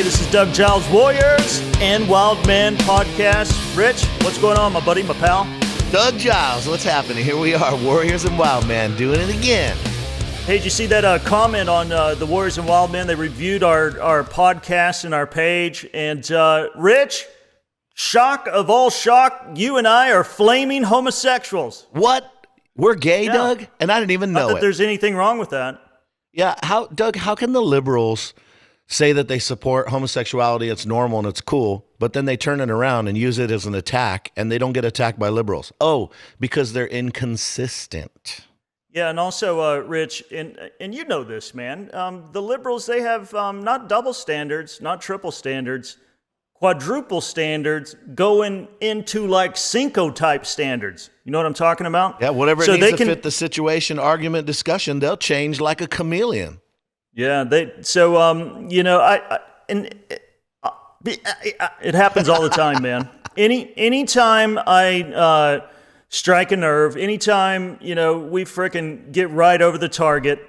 this is Doug Giles, Warriors and Wildmen podcast. Rich, what's going on, my buddy, my pal? Doug Giles, what's happening? Here we are, Warriors and Wildmen, doing it again. Hey, did you see that comment on the Warriors and Wildmen? They reviewed our podcast and our page. And Rich, shock of all shock, you and I are flaming homosexuals. What? We're gay, yeah. Doug? And I didn't even know Not that there's anything wrong with that. Yeah, Doug, how can the liberals say that they support homosexuality, it's normal and it's cool, but then they turn it around and use it as an attack, and they don't get attacked by liberals? Oh, because they're inconsistent. Yeah, and also, Rich, and you know this, man, the liberals, they have not double standards, not triple standards, quadruple standards going into like Cinco-type standards. You know what I'm talking about? Yeah, whatever it needs to fit the situation, argument, discussion, they'll change like a chameleon. Yeah, you know, it happens all the time, man. Anytime I strike a nerve, anytime, you know, we frickin' get right over the target,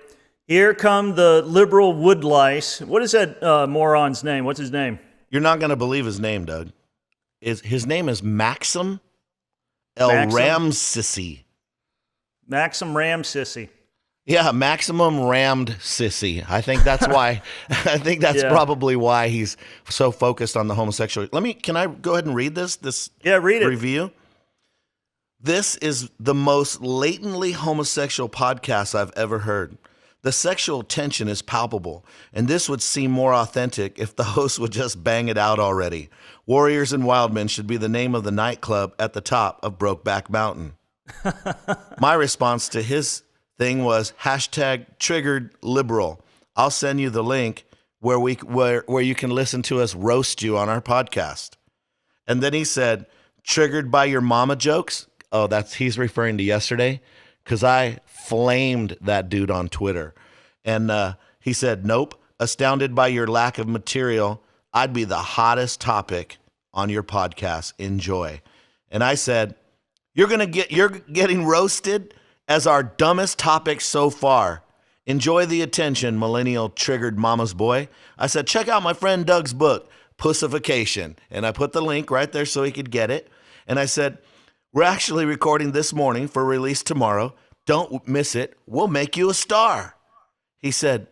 here come the liberal woodlice. What is that moron's name? What's his name? You're not going to believe his name, Doug. His name is Maxim Ramsissy. Maxim Ramsissy. Yeah, maximum rammed sissy. I think that's why. I think that's probably why he's so focused on the homosexual. Can I go ahead and read this? Read it. Review. This is the most latently homosexual podcast I've ever heard. The sexual tension is palpable, and this would seem more authentic if the host would just bang it out already. Warriors and Wildmen should be the name of the nightclub at the top of Brokeback Mountain. My response to his thing was #triggered liberal. I'll send you the link where you can listen to us roast you on our podcast. And then he said, triggered by your mama jokes. Oh, he's referring to yesterday, because I flamed that dude on Twitter. And he said, nope, astounded by your lack of material. I'd be the hottest topic on your podcast. Enjoy. And I said, you're getting roasted as our dumbest topic so far. Enjoy the attention, millennial triggered mama's boy. I said, check out my friend Doug's book, Pussification. And I put the link right there so he could get it. And I said, we're actually recording this morning for release tomorrow. Don't miss it. We'll make you a star. He said,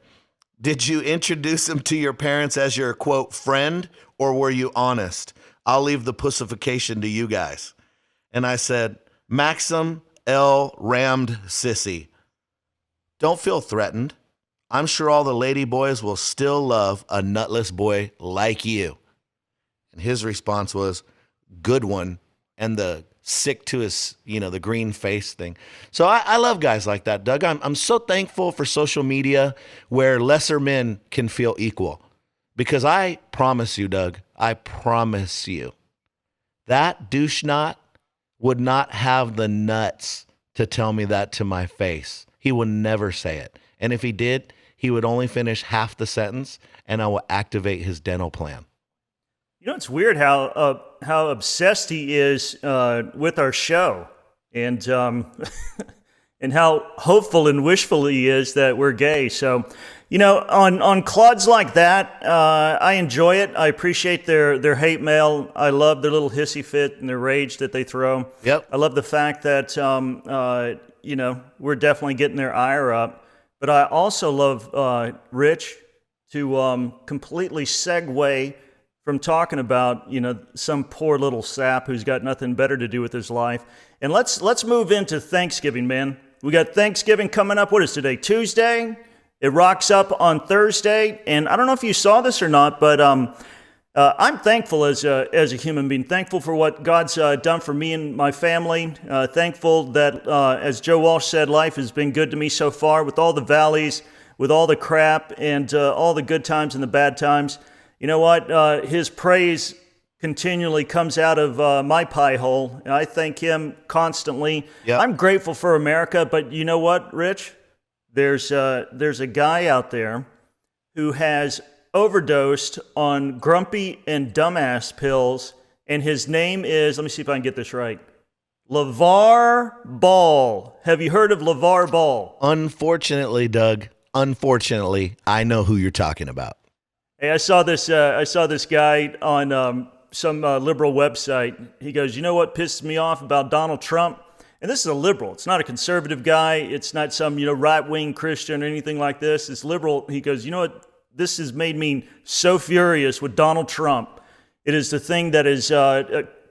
did you introduce him to your parents as your, quote, friend, or were you honest? I'll leave the pussification to you guys. And I said, Maxim rammed sissy. Don't feel threatened. I'm sure all the lady boys will still love a nutless boy like you. And his response was, good one. And the sick to his, the green face thing. So I love guys like that, Doug. I'm so thankful for social media where lesser men can feel equal. Because I promise you, Doug, I promise you, that douche knot would not have the nuts to tell me that to my face. He would never say it. And if he did, he would only finish half the sentence, and I will activate his dental plan. You know, it's weird how obsessed he is with our show, and and how hopeful and wishful he is that we're gay. So, on clods like that, I enjoy it. I appreciate their hate mail. I love their little hissy fit and their rage that they throw. Yep. I love the fact that we're definitely getting their ire up. But I also love Rich to completely segue from talking about, some poor little sap who's got nothing better to do with his life. And let's move into Thanksgiving, man. We got Thanksgiving coming up. What is today? Tuesday? It rocks up on Thursday. And I don't know if you saw this or not, but I'm thankful as a human being. Thankful for what God's done for me and my family. Thankful that, as Joe Walsh said, life has been good to me so far, with all the valleys, with all the crap, and all the good times and the bad times. You know what? His praise continually comes out of my pie hole. I thank him constantly. Yep. I'm grateful for America, but you know what, Rich? There's a guy out there who has overdosed on grumpy and dumbass pills, and his name is, let me see if I can get this right, LaVar Ball. Have you heard of LaVar Ball? Unfortunately, Doug, I know who you're talking about. Hey, I saw this. I saw this guy on some liberal website. He goes, "You know what pisses me off about Donald Trump?" And this is a liberal. It's not a conservative guy. It's not some right-wing Christian or anything like this. It's liberal. He goes, "You know what? This has made me so furious with Donald Trump. It is the thing that has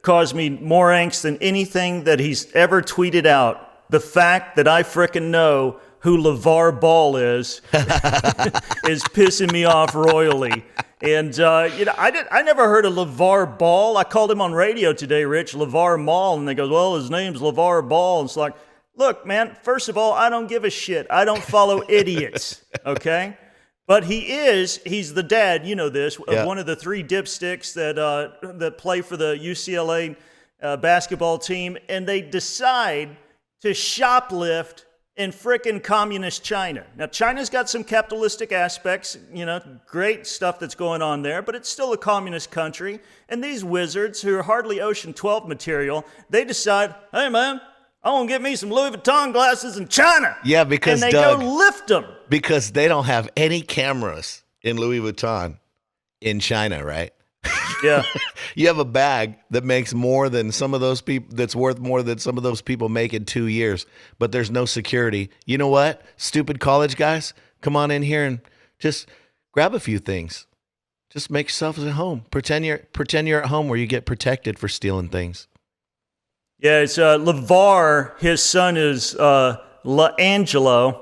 caused me more angst than anything that he's ever tweeted out. The fact that I frickin' know who LaVar Ball is pissing me off royally." And I never heard of LaVar Ball. I called him on radio today, Rich, LaVar Mall, and they go, "Well, his name's LaVar Ball." And it's like, look, man, first of all, I don't give a shit. I don't follow idiots, okay? But he's the dad, you know this, of one of the three dipsticks that play for the UCLA basketball team, and they decide to shoplift in frickin' communist China. Now, China's got some capitalistic aspects, great stuff that's going on there, but it's still a communist country. And these wizards, who are hardly Ocean 12 material, they decide, hey, man, I want to get me some Louis Vuitton glasses in China. Yeah, because, and they go lift them. Because they don't have any cameras in Louis Vuitton in China, right? Yeah. You have a bag that makes more than some of those people, that's worth more than some of those people make in 2 years, but there's no security. You know what? Stupid college guys, come on in here and just grab a few things. Just make yourself at home. Pretend you're at home where you get protected for stealing things. Yeah, it's LaVar. His son is LaAngelo,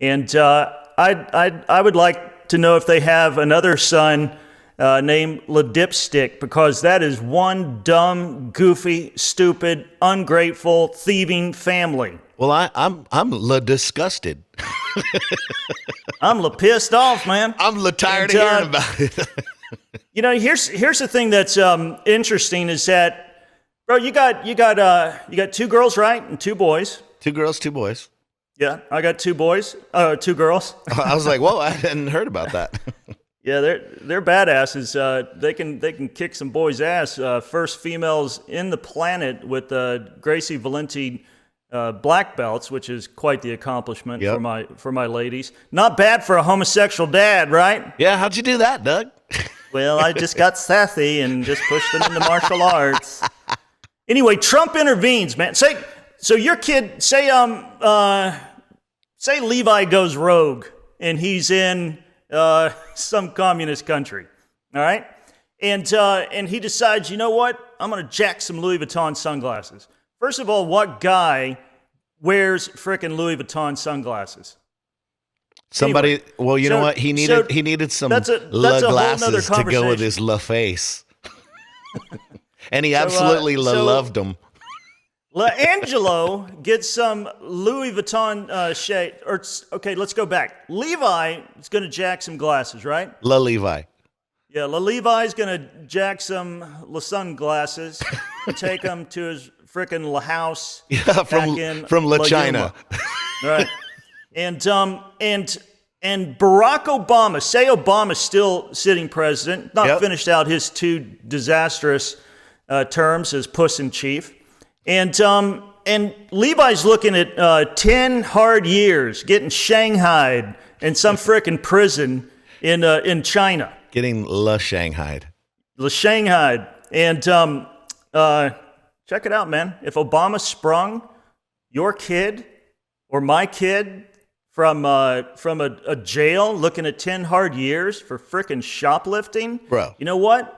and I would like to know if they have another son named LaDipstick, because that is one dumb, goofy, stupid, ungrateful, thieving family. Well, I'm disgusted. I'm pissed off, man. I'm tired of hearing about it. Here's the thing that's interesting is that, bro, you got two girls, right, and two boys. 2 girls, 2 boys. Yeah, I got 2 boys, 2 girls. I was like, whoa, I hadn't heard about that. Yeah, they're badasses. They can kick some boys' ass. First females in the planet with Gracie Valenti black belts, which is quite the accomplishment for my ladies. Not bad for a homosexual dad, right? Yeah, how'd you do that, Doug? Well, I just got sassy and just pushed them into martial arts. Anyway, Trump intervenes, man. So your kid, say Levi goes rogue and he's in some communist country, all right? And he decides, you know what? I'm going to jack some Louis Vuitton sunglasses. First of all, what guy wears frickin' Louis Vuitton sunglasses? Somebody, anyway, well, you know what? He needed some glasses to go with his La face. And he absolutely loved them. LaAngelo gets some Louis Vuitton shade. Okay, let's go back. Levi is going to jack some glasses, right? Levi. Yeah, Levi's going to jack some sunglasses and take them to his frickin' La house. Yeah, from La China. Right. And Barack Obama, say Obama's still sitting president, not finished out his 2 disastrous terms as Puss in Chief. And Levi's looking at 10 hard years, getting shanghaied in some frickin' prison in China. Getting Shanghaied. Shanghaied. And check it out, man. If Obama sprung your kid or my kid from a jail looking at 10 hard years for frickin' shoplifting, bro, you know what?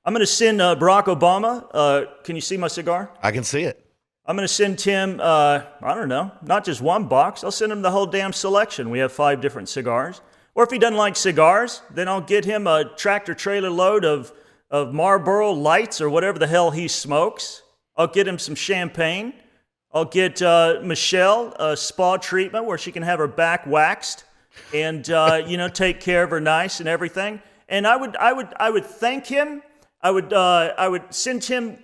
I'm going to send Barack Obama. Can you see my cigar? I can see it. I'm going to send him, I don't know, not just one box. I'll send him the whole damn selection. We have 5 different cigars. Or if he doesn't like cigars, then I'll get him a tractor-trailer load of Marlboro Lights or whatever the hell he smokes. I'll get him some champagne. I'll get Michelle a spa treatment where she can have her back waxed and, take care of her nice and everything. And I would thank him. I would send him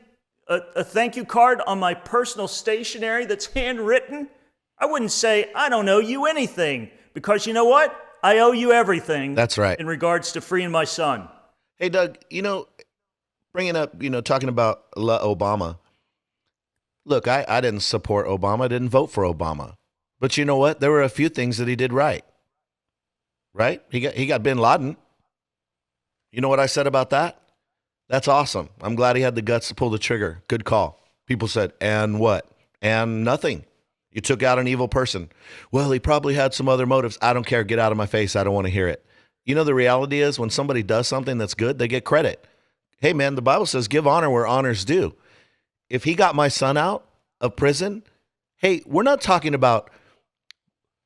a thank you card on my personal stationery that's handwritten. I wouldn't say, I don't owe you anything, because you know what? I owe you everything. That's right. In regards to freeing my son. Hey, Doug, bringing up, talking about Obama. Look, I didn't support Obama. I didn't vote for Obama. But you know what? There were a few things that he did right. Right? He got bin Laden. You know what I said about that? That's awesome. I'm glad he had the guts to pull the trigger. Good call. People said, and what? And nothing. You took out an evil person. Well, he probably had some other motives. I don't care. Get out of my face. I don't want to hear it. You know, the reality is when somebody does something that's good, they get credit. Hey, man, the Bible says give honor where honor's due. If he got my son out of prison, hey, we're not talking about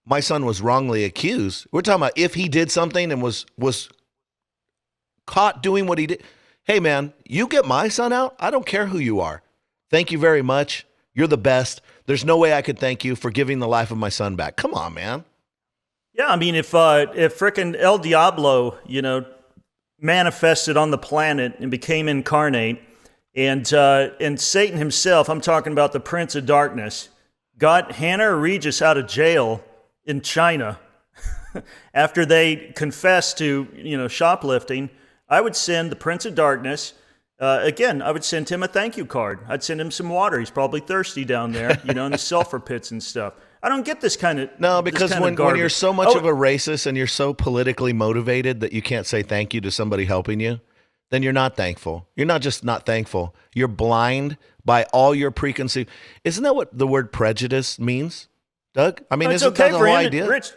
my son was wrongly accused. We're talking about if he did something and was caught doing what he did. Hey, man, you get my son out. I don't care who you are. Thank you very much. You're the best. There's no way I could thank you for giving the life of my son back. Come on, man. Yeah, I mean, if frickin' El Diablo, manifested on the planet and became incarnate, and Satan himself, I'm talking about the Prince of Darkness, got Hannah or Regis out of jail in China after they confessed to shoplifting, I would send the Prince of Darkness. Again, I would send him a thank you card. I'd send him some water. He's probably thirsty down there, in the sulfur pits and stuff. I don't get this kind of No, because when you're so much of a racist and you're so politically motivated that you can't say thank you to somebody helping you, then you're not thankful. You're not just not thankful. You're blind by all your preconceived. Isn't that what the word prejudice means, Doug? I mean, isn't that the whole idea? Rich,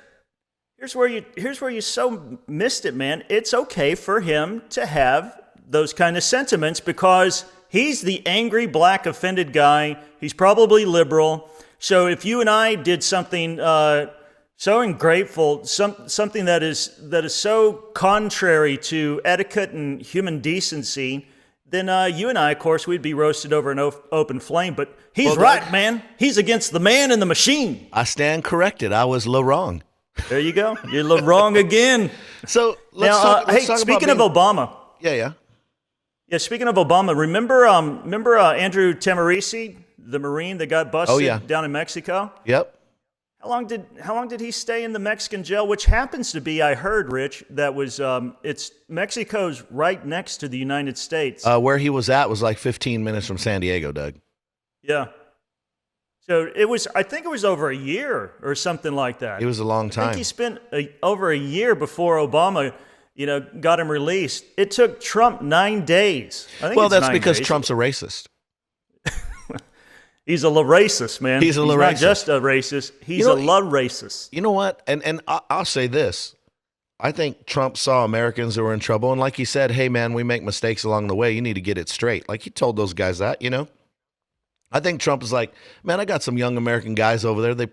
here's where you so missed it, man. It's okay for him to have those kind of sentiments because he's the angry black offended guy. He's probably liberal. So if you and I did something so ungrateful, something that is so contrary to etiquette and human decency, then you and I, of course, we'd be roasted over an open flame. But he's right, man. He's against the man and the machine. I stand corrected. I was wrong. There you go. You're wrong again. So let's talk speaking of Obama. Yeah. Yeah, speaking of Obama, remember Andrew Tamarisi, the Marine that got busted down in Mexico? Yep. How long did he stay in the Mexican jail? Which happens to be, I heard, Rich, that was it's Mexico's right next to the United States. Where he was at was like 15 minutes from San Diego, Doug. Yeah. So I think it was over a year or something like that. It was a long time. I think he spent over a year before Obama, got him released. It took Trump 9 days. Well, that's because Trump's a racist. He's a racist, man. He's racist. Not just a racist. He's a racist. You know what? And I'll say this. I think Trump saw Americans who were in trouble. And like he said, hey, man, we make mistakes along the way. You need to get it straight. Like he told those guys that, I think Trump is like, man, I got some young American guys over there.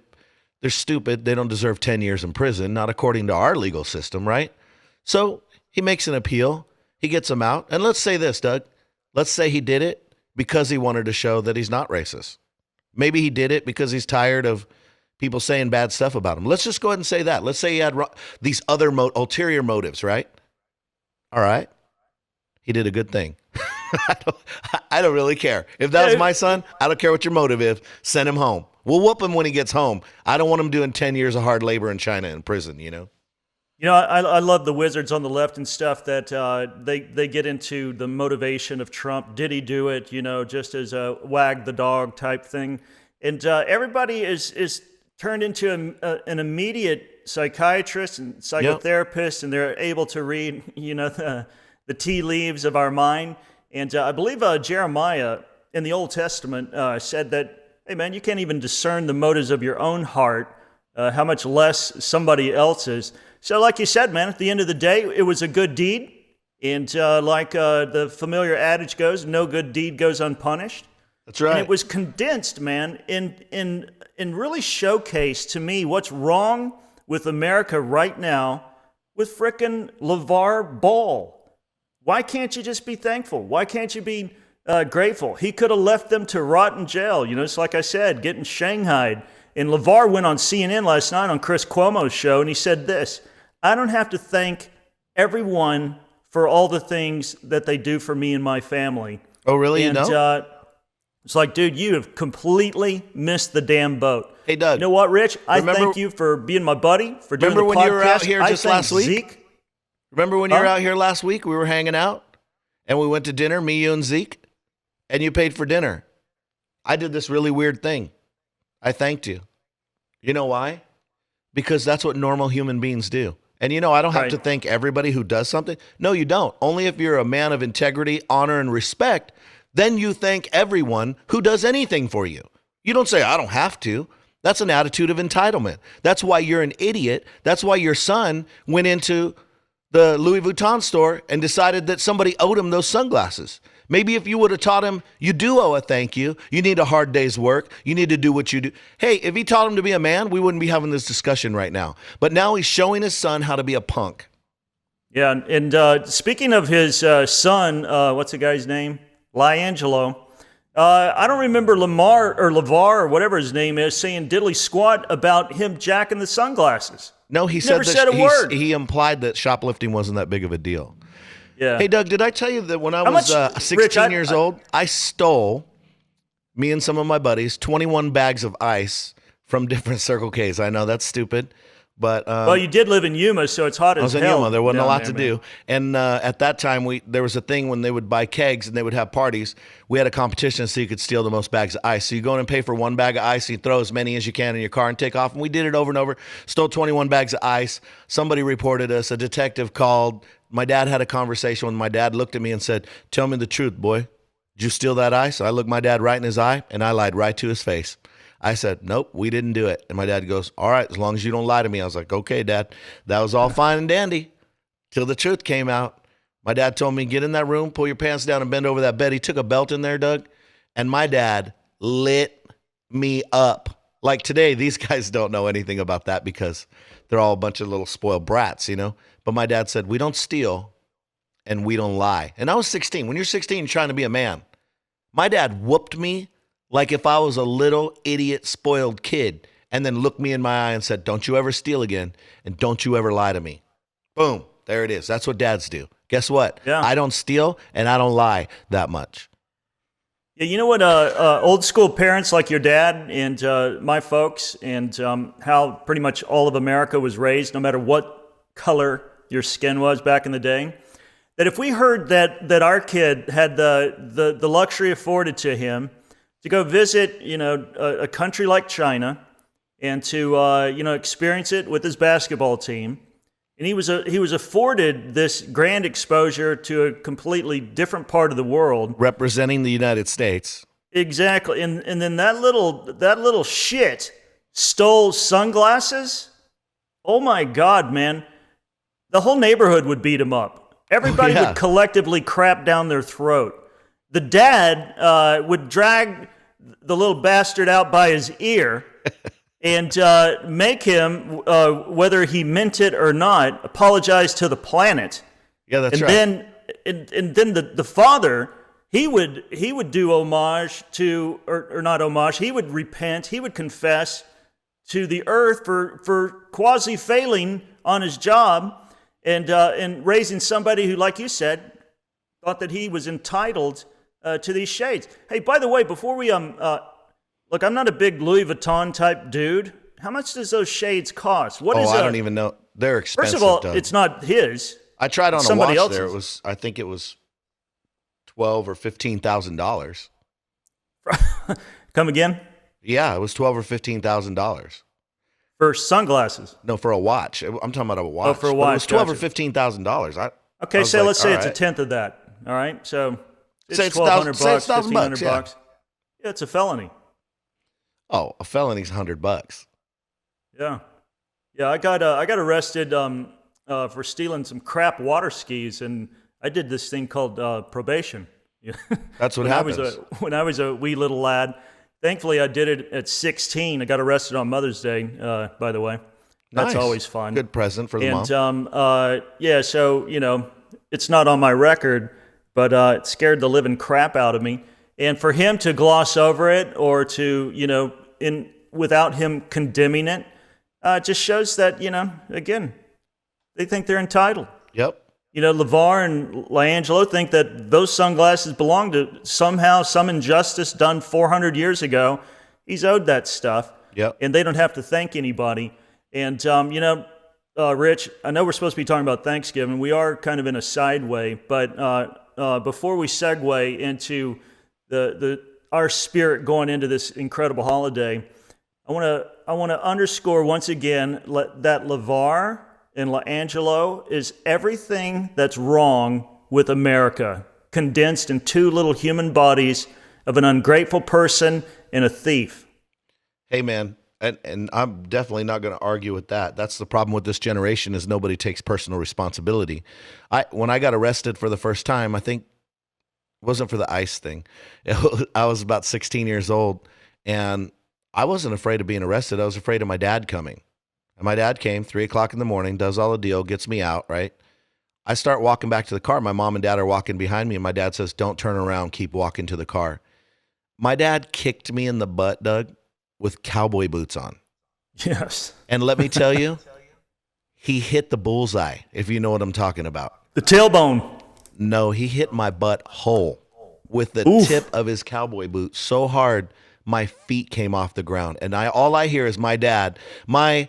They're stupid. They don't deserve 10 years in prison, not according to our legal system, right? So he makes an appeal. He gets them out. And let's say this, Doug. Let's say he did it because he wanted to show that he's not racist. Maybe he did it because he's tired of people saying bad stuff about him. Let's just go ahead and say that. Let's say he had these other ulterior motives, right? All right. He did a good thing. I don't really care. If that was my son, I don't care what your motive is. Send him home. We'll whoop him when he gets home. I don't want him doing 10 years of hard labor in China in prison, I love the wizards on the left and stuff that they get into the motivation of Trump. Did he do it? Just as a wag the dog type thing. And everybody is turned into an immediate psychiatrist and psychotherapist, and they're able to read, the tea leaves of our mind. And I believe Jeremiah in the Old Testament said that, hey, man, you can't even discern the motives of your own heart, how much less somebody else's. So like you said, man, at the end of the day, it was a good deed. And like the familiar adage goes, no good deed goes unpunished. That's right. And it was condensed, man, in really showcased to me what's wrong with America right now with frickin' LaVar Ball. Why can't you just be thankful? Why can't you be grateful? He could have left them to rot in jail. It's like I said, getting shanghaied. And LaVar went on CNN last night on Chris Cuomo's show, and he said this: I don't have to thank everyone for all the things that they do for me and my family. Oh, really? And, it's like, dude, you have completely missed the damn boat. Hey, Doug. You know what, Rich? I thank you for being my buddy, for doing the podcast. Remember when you were out here just last week? Zeke. Remember when you were out here last week? We were hanging out, and we went to dinner, me, you, and Zeke, and you paid for dinner. I did this really weird thing. I thanked you. You know why? Because that's what normal human beings do. And I don't have Right. to thank everybody who does something. No, you don't. Only if you're a man of integrity, honor, and respect, then you thank everyone who does anything for you. You don't say, I don't have to. That's an attitude of entitlement. That's why you're an idiot. That's why your son went into the Louis Vuitton store and decided that somebody owed him those sunglasses. Maybe if you would have taught him, you do owe a thank you. You need a hard day's work. You need to do what you do. Hey, if he taught him to be a man, we wouldn't be having this discussion right now. But now he's showing his son how to be a punk. Yeah, and speaking of his son, what's the guy's name? LaAngelo. I don't remember LaVar or whatever his name is saying diddly squat about him jacking the sunglasses. No, he Never said a word. He implied that shoplifting wasn't that big of a deal. Yeah. Hey, Doug, did I tell you that when I was 16 Rich, years old, I stole, me and some of my buddies, 21 bags of ice from different Circle Ks. I know that's stupid, but well, you did live in Yuma, so it's hot I as was in hell. Yuma. There wasn't a down lot there, to man. do. And at that time, there was a thing when they would buy kegs and they would have parties. We had a competition so you could steal the most bags of ice. So you go in and pay for one bag of ice, and you throw as many as you can in your car and take off. And we did it over and over. Stole 21 bags of ice. Somebody reported us. A detective called. My dad had a conversation with my dad, looked at me and said, tell me the truth, boy. Did you steal that ice? I looked my dad right in his eye, and I lied right to his face. I said, nope, we didn't do it. And my dad goes, all right, as long as you don't lie to me. I was like, okay, Dad. That was all fine and dandy till the truth came out. My dad told me, get in that room, pull your pants down, and bend over that bed. He took a belt in there, Doug, and my dad lit me up. Like today, these guys don't know anything about that because they're all a bunch of little spoiled brats, But my dad said, we don't steal and we don't lie. And I was 16. When you're 16, you're trying to be a man. My dad whooped me like if I was a little idiot, spoiled kid, and then looked me in my eye and said, don't you ever steal again, and don't you ever lie to me. Boom. There it is. That's what dads do. Guess what? Yeah. I don't steal and I don't lie that much. Yeah, you know what? Old school parents like your dad and my folks, and how pretty much all of America was raised, no matter what color your skin was back in the day. That if we heard that our kid had the luxury afforded to him to go visit, a country like China, and to experience it with his basketball team, and he was afforded this grand exposure to a completely different part of the world, Representing the United States. exactly, and then that little shit stole sunglasses. Oh my God, man! The whole neighborhood would beat him up. Everybody would collectively crap down their throat. The dad would drag the little bastard out by his ear and make him, whether he meant it or not, apologize to the planet. Yeah, that's and right. Then, and then the father, he would do homage to, or not homage, he would repent, he would confess to the earth for quasi failing on his job and raising somebody who, like you said, thought that he was entitled to these shades. Hey, by the way, before we look, I'm not a big Louis Vuitton type dude. How much does those shades cost? I don't even know. They're expensive. First of all, Doug. it's not his. I tried on a somebody watch there. else's. I think it was $12,000 or $15,000. Come again? Yeah, it was $12,000 or $15,000. For sunglasses. No, for a watch. I'm talking about a watch. Oh, for a But watch, it was $12,000 or gotcha. $15,000. Okay, was so like, let's say all it's a right. tenth of that. All right, so it's Say it's $1,200 say bucks, it's $1,000 $1,500 yeah. bucks. Yeah, it's a felony. Oh, a felony's $100. Yeah, yeah. I got arrested for stealing some crap water skis, and I did this thing called probation. That's what when happens. When I was a wee little lad. Thankfully, I did it at 16. I got arrested on Mother's Day, by the way. That's Nice. always fun. Good present for the mom. And yeah, so it's not on my record, but it scared the living crap out of me. And for him to gloss over it, or to without him condemning it, just shows that again, they think they're entitled. Yep. LaVar and LaAngelo think that those sunglasses belong to somehow some injustice done 400 years ago. He's owed that stuff. Yep. And they don't have to thank anybody. And, Rich, I know we're supposed to be talking about Thanksgiving. We are kind of in a side way, but before we segue into our spirit going into this incredible holiday, I want to underscore once again that LaVar in LaAngelo is everything that's wrong with America, condensed in two little human bodies of an ungrateful person and a thief. Hey, man, and I'm definitely not going to argue with that. That's the problem with this generation is nobody takes personal responsibility. When I got arrested for the first time, I think it wasn't for the ICE thing. I was about 16 years old, and I wasn't afraid of being arrested. I was afraid of my dad coming. And my dad came 3 o'clock in the morning, does all the deal, gets me out, right? I start walking back to the car. My mom and dad are walking behind me, and my dad says, "Don't turn around, keep walking to the car." My dad kicked me in the butt, Doug, with cowboy boots on. Yes. And let me tell you, he hit the bullseye, if you know what I'm talking about. The tailbone. No, he hit my butt whole with the tip of his cowboy boot so hard my feet came off the ground. And all I hear is my dad, my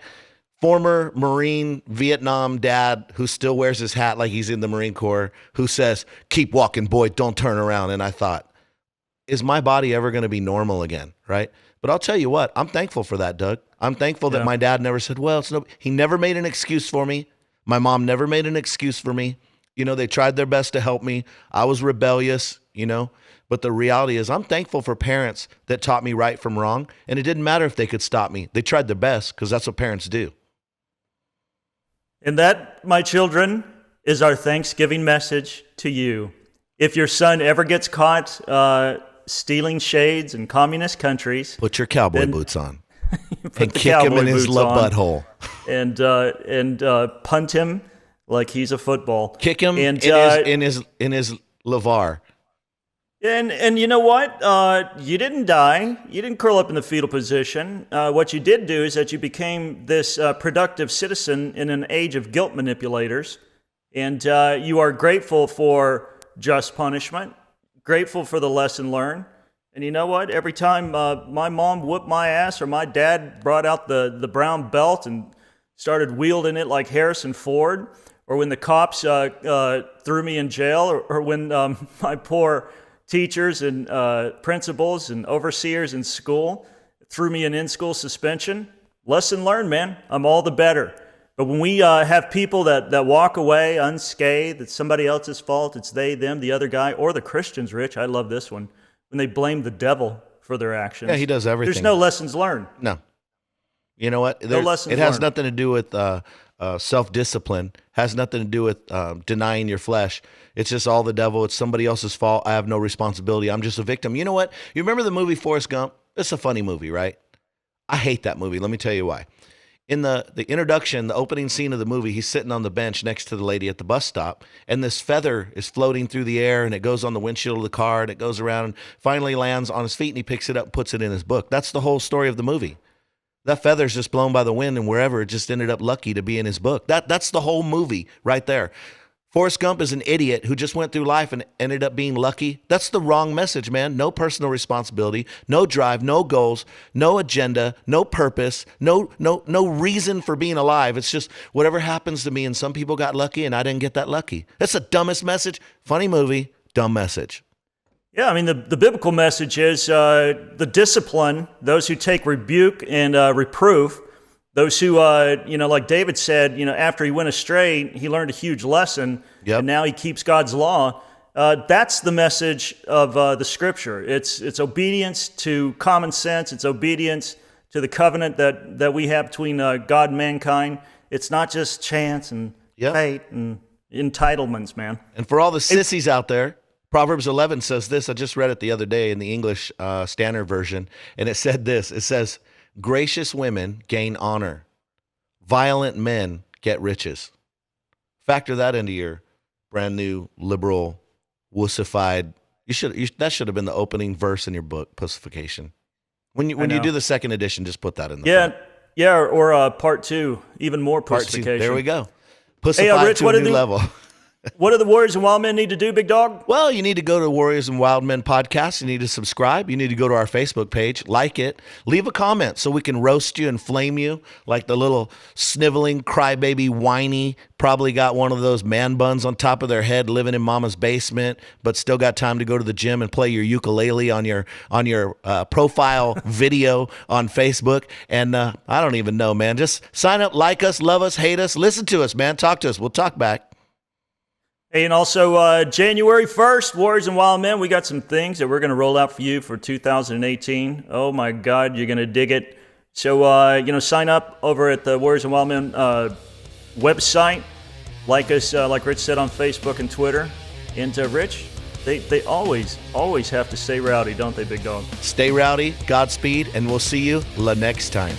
former Marine Vietnam dad who still wears his hat like he's in the Marine Corps, who says, "Keep walking, boy, don't turn around." And I thought, is my body ever going to be normal again, right? But I'll tell you what, I'm thankful for that, Doug. I'm thankful that my dad never said, well, he never made an excuse for me. My mom never made an excuse for me. You know, they tried their best to help me. I was rebellious, you know, but the reality is I'm thankful for parents that taught me right from wrong. And it didn't matter if they could stop me. They tried their best because that's what parents do. And that, my children, is our Thanksgiving message to you. If your son ever gets caught stealing shades in communist countries, put your cowboy boots on and kick him in his butthole and punt him like he's a football. Kick him in his LaVar. And you know what? You didn't die. You didn't curl up in the fetal position. What you did do is that you became this productive citizen in an age of guilt manipulators. And you are grateful for just punishment, grateful for the lesson learned. And you know what? Every time my mom whooped my ass or my dad brought out the brown belt and started wielding it like Harrison Ford, or when the cops threw me in jail, or when my poor teachers and principals and overseers in school threw me an in-school suspension, lesson learned, man. I'm all the better. But when we have people that walk away unscathed, it's somebody else's fault, it's they, them, the other guy, or the Christians, Rich, I love this one, when they blame the devil for their actions. Yeah, he does everything. There's no lessons learned. No. You know what? No lessons it has learned. nothing to do with self-discipline, has nothing to do with denying your flesh. It's just all the devil. It's somebody else's fault. I have no responsibility. I'm just a victim. You know what? You remember the movie Forrest Gump? It's a funny movie, right? I hate that movie. Let me tell you why. In the introduction, the opening scene of the movie, he's sitting on the bench next to the lady at the bus stop, and this feather is floating through the air, and it goes on the windshield of the car, and it goes around and finally lands on his feet, and he picks it up and puts it in his book. That's the whole story of the movie. That feather's just blown by the wind, and wherever it just ended up lucky to be in his book. That's the whole movie right there. Forrest Gump is an idiot who just went through life and ended up being lucky. That's the wrong message, man. No personal responsibility, no drive, no goals, no agenda, no purpose, no reason for being alive. It's just whatever happens to me, and some people got lucky and I didn't get that lucky. That's the dumbest message. Funny movie, dumb message. Yeah, I mean, the biblical message is the discipline, those who take rebuke and reproof, those who, like David said, after he went astray, he learned a huge lesson, and now he keeps God's law. That's the message of the Scripture. It's obedience to common sense. It's obedience to the covenant that we have between God and mankind. It's not just chance and fate and entitlements, man. And for all the sissies out there, Proverbs 11 says this. I just read it the other day in the English Standard Version, and it said this. It says, "Gracious women gain honor. Violent men get riches." Factor that into your brand new liberal, wussified. That should have been the opening verse in your book, Pussification. When you do the second edition, just put that in the front. Yeah, or part 2, even more Part 2. pussification. There we go. Pussified Rich, to a new level. What do the Warriors and Wildmen need to do, big dog? Well, you need to go to Warriors and Wildmen podcast. You need to subscribe. You need to go to our Facebook page, like it, leave a comment so we can roast you and flame you like the little sniveling, crybaby, whiny, probably got one of those man buns on top of their head, living in mama's basement, but still got time to go to the gym and play your ukulele on your profile video on Facebook. And I don't even know, man. Just sign up, like us, love us, hate us, listen to us, man. Talk to us. We'll talk back. Hey, and also January 1st, Warriors and Wildmen, we got some things that we're going to roll out for you for 2018. Oh, my God, you're going to dig it. So, sign up over at the Warriors and Wildmen website. Like us, like Rich said, on Facebook and Twitter. And Rich, they always have to stay rowdy, don't they, big dog? Stay rowdy, Godspeed, and we'll see you next time.